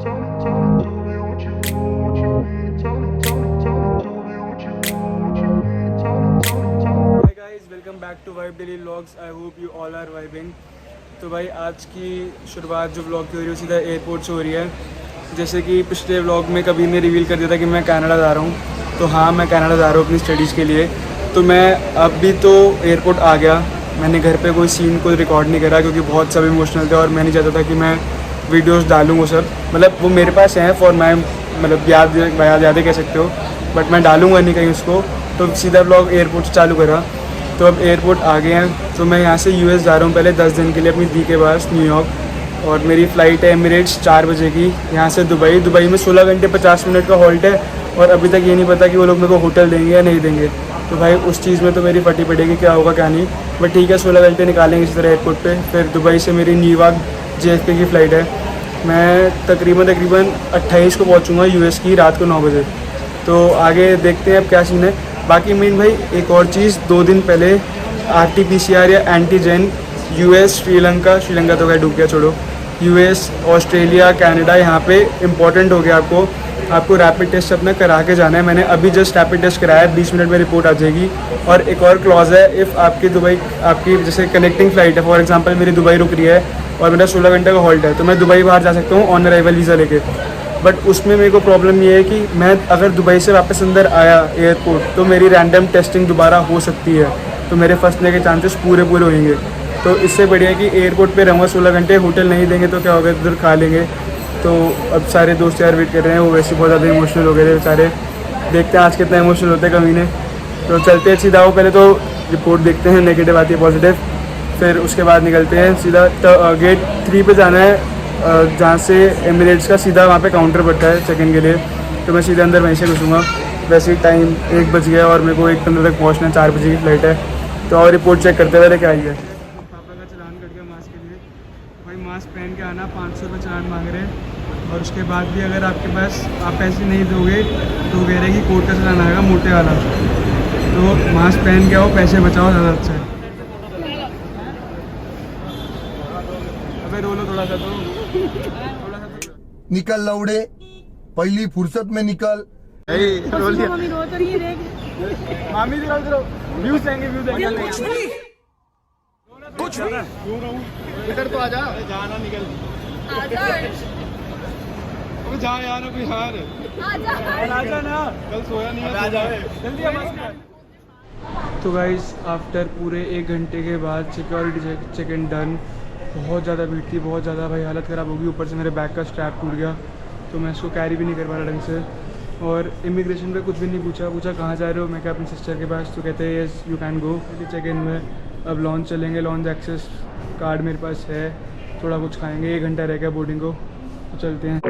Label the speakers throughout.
Speaker 1: Welcome back to Vibe daily vlogs. I hope you all are vibing. तो भाई आज की शुरुआत जो व्लॉग की हो रही है सीधा एयरपोर्ट से हो रही है। जैसे कि पिछले व्लॉग में कभी ने रिवील कर दिया था कि मैं कनाडा जा रहा हूँ, तो हाँ मैं कनाडा जा रहा हूँ अपनी स्टडीज़ के लिए। तो मैं अब भी तो एयरपोर्ट आ गया। मैंने घर पे कोई सीन को रिकॉर्ड नहीं करा क्योंकि बहुत सब इमोशनल थे और मैं नहीं चाहता था कि मैं वीडियोस डालूँ वो सब। मतलब वो मेरे पास हैं फॉर माई मतलब याद कह सकते हो, बट मैं डालूँगा नहीं कहीं उसको। तो सीधा व्लॉग एयरपोर्ट से चालू करा। तो अब एयरपोर्ट आ गए हैं। तो मैं यहाँ से यूएस जा रहा हूँ पहले 10 दिन के लिए अपनी दी के पास न्यूयॉर्क। और मेरी फ़्लाइट है एमिरेट्स 4 बजे की यहाँ से दुबई में 16 घंटे 50 मिनट का हॉल्ट है। और अभी तक ये नहीं पता कि वो लोग मेरे को होटल देंगे या नहीं देंगे। तो भाई उस चीज़ में तो मेरी फटी पड़ेगी क्या होगा क्या नहीं। बट ठीक है 16 घंटे निकालेंगे इसी तरह एयरपोर्ट पे। फिर दुबई से मेरी न्यूयॉर्क JFK की फ़्लाइट है। मैं तकरीबन 28 को पहुँचूँगा यूएस की रात को 9 बजे। तो आगे देखते हैं अब क्या सीन है। बाकी मेन भाई एक और चीज़, 2 दिन पहले RT-PCR या एंटीजन US श्रीलंका तो क्या डूब गया छोड़ो, US ऑस्ट्रेलिया कनाडा यहाँ पे इम्पॉर्टेंट हो गया। आपको रैपिड टेस्ट अपना करा के जाना है। मैंने अभी जस्ट रैपिड टेस्ट कराया, 20 मिनट में रिपोर्ट आ जाएगी। और एक और क्लॉज है, इफ़ आपकी जैसे कनेक्टिंग फ़्लाइट है, फॉर एग्जांपल मेरी दुबई रुक रही है और मेरा 16 घंटे का हॉल्ट है, तो मैं दुबई बाहर जा सकता हूँ ऑन अराइवल वीज़ा लेके। बट उसमें मेरे को प्रॉब्लम ये है कि मैं अगर दुबई से वापस अंदर आया एयरपोर्ट तो मेरी रैंडम टेस्टिंग दोबारा हो सकती है, तो मेरे फंसने के चांसेस पूरे होंगे। तो इससे बढ़िया है कि एयरपोर्ट पे रहूँगा 16 घंटे, होटल नहीं देंगे तो क्या होगा, इधर खा लेंगे। तो अब सारे दोस्त यार वेट कर रहे हैं, वो वैसे बहुत ज़्यादा इमोशनल हो गए थे बेचारे। देखते हैं आज कितना इमोशनल होते हैं कमीने। तो चलते हैं सीधा, वो पहले तो रिपोर्ट देखते हैं, नेगेटिव आती है पॉजिटिव, फिर उसके बाद निकलते हैं सीधा गेट 3 पे जाना है, जहाँ से एमिरेट्स का सीधा वहाँ पे काउंटर पड़ता है चेक इन के लिए। तो मैं सीधा अंदर वहीं से घुसूँगा। वैसे ही टाइम 1 बज गया और मेरे को 1:15 तक पहुँचना है, 4 बजे की फ़्लाइट है। तो और रिपोर्ट चेक करते हुए क्या आई है। पापा का चलान कट गया मास्क के लिए। भाई मास्क पहन के आना, 500 रुपये चलान मांग रहे हैं। और उसके बाद भी अगर आपके पास आप पैसे नहीं दोगे तो कह रहे कि कोर्ट का चलान आएगा मोटे वाला। तो मास्क पहन के आओ, पैसे बचाओ, ज़्यादा अच्छा है। अबे रोलो थोड़ा सा तो
Speaker 2: निकल लौड़े, पहली फुर्सत में निकल।
Speaker 1: रोल दिया। मामी रो तो नहीं है, मामी भी रोल दो, व्यूज आएंगे कुछ भी इधर तो आजा, जाना निकल आजा, अबे जा यार, अभी यार आजा ना, कल सोया नहीं है, आजा जल्दी आ। तो गाइस आफ्टर पूरे 1 घंटे के बाद सिक्योरिटी चेक इन डन। बहुत ज़्यादा भीड़ थी, बहुत ज़्यादा भाई हालत ख़राब होगी। ऊपर से मेरे बैग का स्ट्रैप टूट गया तो मैं इसको कैरी भी नहीं कर पा रहा ढंग से। और इमिग्रेशन पे कुछ भी नहीं पूछा कहाँ जा रहे हो, मैं क्या अपनी सिस्टर के पास, तो कहते हैं yes you can go. Check in में अब लॉन्च चलेंगे, लॉन्च एक्सेस कार्ड मेरे पास है, थोड़ा कुछ खाएंगे, 1 घंटा रह गया बोर्डिंग को, तो चलते हैं।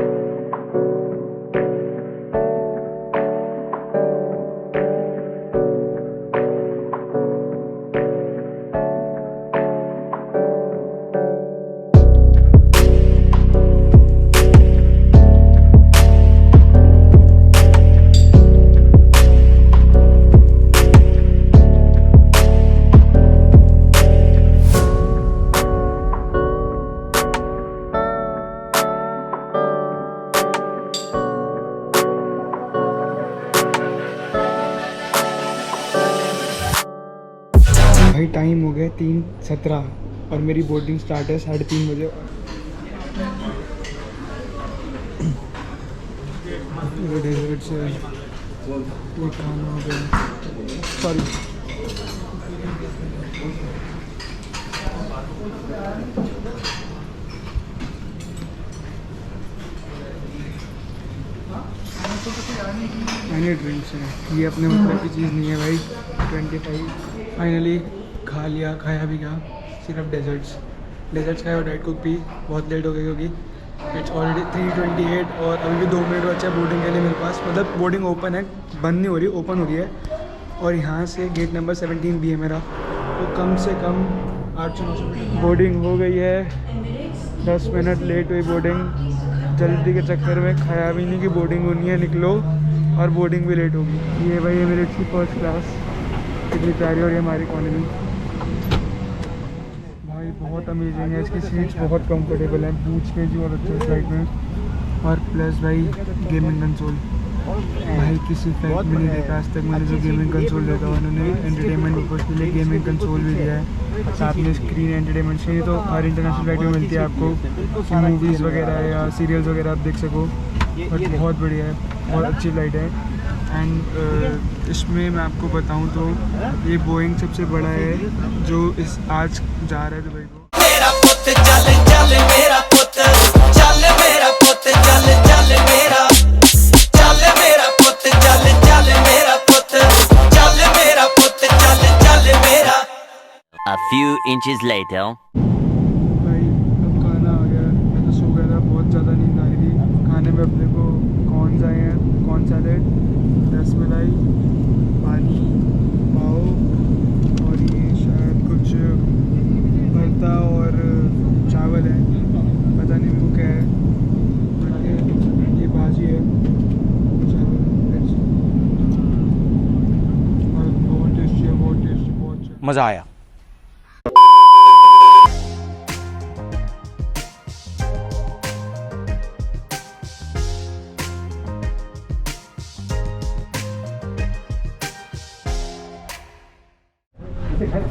Speaker 1: भाई टाइम हो गया 3:17 और मेरी बोर्डिंग स्टार्ट है 3:30 बजे। डेजर्ट से ये खाना हो गया, सॉरी मैंने ड्रिंक्स है, ये अपने मतलब की चीज़ नहीं है भाई। 25 फाइनली खा लिया, खाया भी क्या, सिर्फ डेजर्ट्स खाया और डाइट कोक पी। बहुत लेट हो गई क्योंकि इट्स ऑलरेडी 3:28 और अभी भी 2 मिनट बचा है बोर्डिंग के लिए मेरे पास। मतलब बोर्डिंग ओपन है, बंद नहीं हो रही, ओपन हो रही है। और यहाँ से गेट नंबर 17 भी है मेरा, तो कम से कम 800-900 मीटर बोर्डिंग हो गई है। 10 मिनट लेट हुई बोर्डिंग, जल्दी के चक्कर में खाया भी नहीं कि बोर्डिंग होनी है, निकलो, और बोर्डिंग भी लेट होगी। ये भाई ये मेरी अच्छी फर्स्ट क्लास कितनी प्यारी हो रही है हमारी इकॉनमी भाई, बहुत अमेजिंग है। इसकी सीट्स बहुत कंफर्टेबल हैं, बूथ स्पेस भी बहुत अच्छा है फ्लाइट में। और प्लस भाई गेमिंग कंसोल। भाई किसी फ्लाइट में नहीं देखा आज तक मैंने जो गेमिंग कंसोल देखा, उन्होंने एंटरटेनमेंट पर्पज़ के लिए गेमिंग कंसोल भी दिया है, साथ में स्क्रीन एंटरटेनमेंड से। तो हर इंटरनेशनल फ्लाइट में मिलती है आपको कि मूवीज़ वगैरह या सीरियल्स वगैरह आप देख सको। बट बहुत बढ़िया है, बहुत अच्छी फ्लाइट है। एंड इसमें मैं आपको बताऊं तो ये बोइंग सबसे बड़ा है जो इस आज जा रहा है दुबई को।
Speaker 3: मेरा पुत चल चल मेरा पुत चल मेरा पुत चल चल मेरा चल मेरा पुत चल चल मेरा पुत चल मेरा पुत चल चल मेरा।
Speaker 4: A few inches later.
Speaker 1: भाई अब खाना आ गया, मैं तो सो गया था, बहुत ज़्यादा नींद आ रही थी। खाने में अपने को कॉर्न्स आए हैं, कॉर्न सैलेड, रसमलाई, पानी, पाव और ये शायद कुछ भरता और चावल है, पता नहीं वो क्या है। ये भाजी है, चावल और बहुत टेस्टी है, बहुत टेस्टी, बहुत अच्छा।
Speaker 5: मज़ा आया।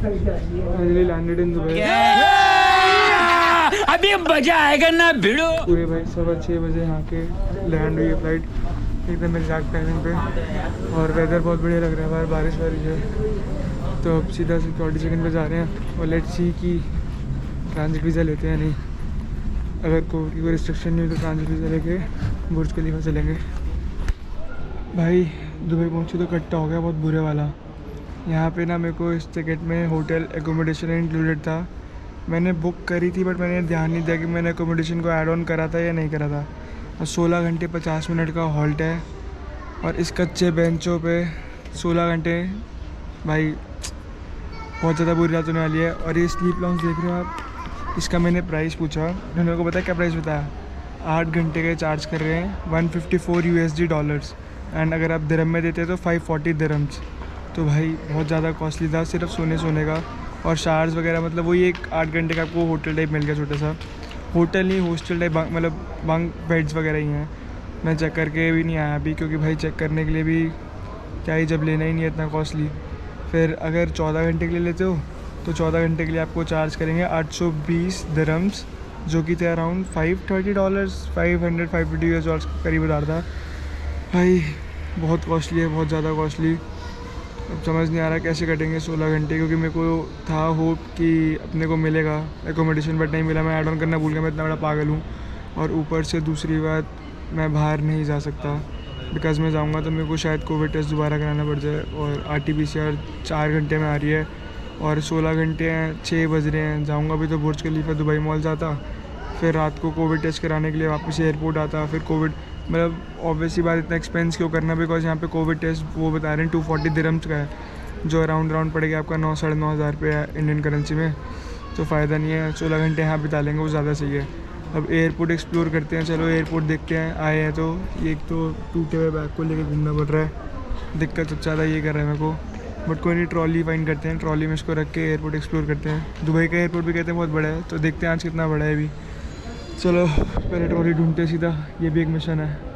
Speaker 1: Finally landed in Dubai.
Speaker 4: अभी मजा आएगा ना भिड़ो।
Speaker 1: पूरे भाई 6:15 बजे यहाँ के लैंड हुई है फ्लाइट एकदम एग्जैक्ट टाइमिंग पे। और वेदर बहुत बढ़िया लग रहा है, बाहर बारिश वारिश है। तो अब सीधा सिक्योरिटी चेकिंग पे जा रहे हैं और लेट्स सी कि ट्रांजिट वीज़ा लेते हैं नहीं। अगर कोविड की कोई रिस्ट्रिक्शन नहीं हुई तो ट्रांजिट वीज़ा लेके बुर्ज खलीफा चलेंगे। भाई दुबई पहुँचे तो कट्टा हो गया बहुत बुरे वाला। यहाँ पे ना मेरे को इस टिकट में होटल एकोमोडेशन इंक्लूडेड था। मैंने बुक करी थी बट मैंने ध्यान नहीं दिया कि मैंने एकोमोडेशन को ऐड ऑन करा था या नहीं करा था। और 16 घंटे 50 मिनट का हॉल्ट है और इस कच्चे बेंचों पे 16 घंटे। भाई बहुत ज़्यादा बुरी रात होने वाली है। और ये स्लीप लॉन्च देख रहे हो आप, इसका मैंने प्राइस पूछा, उन्होंने मेरे को बताया क्या प्राइस बताया। 8 घंटे के चार्ज कर रहे हैं $154 USD। एंड अगर आप दिरहम में देते तो 540 दिरहम्स। तो भाई बहुत ज़्यादा कॉस्टली था सिर्फ सोने का। और शार्स वगैरह मतलब वही एक 8 घंटे का आपको होटल टाइप मिल गया, छोटा सा होटल नहीं हॉस्टल टाइप, मतलब बंक बेड्स वगैरह ही हैं। मैं चेक करके भी नहीं आया अभी, क्योंकि भाई चेक करने के लिए भी क्या ही, जब लेना ही नहीं है इतना कॉस्टली। फिर अगर 14 घंटे के लिए लेते हो तो 14 घंटे के लिए आपको चार्ज करेंगे 820 दिरहम्स, जो कि थे अराउंड $530, $550 के करीब बता रहा था। भाई बहुत कॉस्टली है, बहुत ज़्यादा कॉस्टली। अब समझ नहीं आ रहा कैसे कटेंगे 16 घंटे, क्योंकि मेरे को था होप कि अपने को मिलेगा एकोमोडेशन, बट नहीं मिला। मैं ऐड ऑन करना भूल गया, मैं इतना बड़ा पागल हूँ। और ऊपर से दूसरी बात, मैं बाहर नहीं जा सकता बिकॉज मैं जाऊँगा तो मेरे को शायद कोविड टेस्ट दोबारा कराना पड़ जाए। और RT-PCR 4 घंटे में आ रही है और 16 घंटे हैं, 6 बज रहे हैं। जाऊँगा भी तो बुर्ज खलीफा दुबई मॉल जाता, फिर रात को कोविड टेस्ट कराने के लिए वापस एयरपोर्ट आता, फिर कोविड, मतलब ऑब्वियसली बात इतना एक्सपेंस क्यों करना, बिकॉज यहाँ पे कोविड टेस्ट वो बता रहे हैं 240 दिरहम्स का है, जो अराउंड पड़ेगा आपका 9-9.5 हज़ार रुपये इंडियन करेंसी में। तो फ़ायदा नहीं है, 16 घंटे यहाँ बिता लेंगे वो ज़्यादा सही है। अब एयरपोर्ट एक्सप्लोर करते हैं, चलो एयरपोर्ट देखते हैं। आए हैं तो एक तो टूटे हुए बैग को लेकर घूमना पड़ रहा है, दिक्कत सबसे ज़्यादा ये कर रहा है मेरे को। बट कोई नहीं, ट्रॉली फाइंड करते हैं, ट्रॉली में इसको रख के एयरपोर्ट एक्सप्लोर करते हैं। दुबई का एयरपोर्ट भी कहते हैं बहुत बड़ा है, तो देखते हैं आज कितना बड़ा है अभी। चलो पहले ट्रॉली ढूंढते हैं सीधा, ये भी एक मिशन है।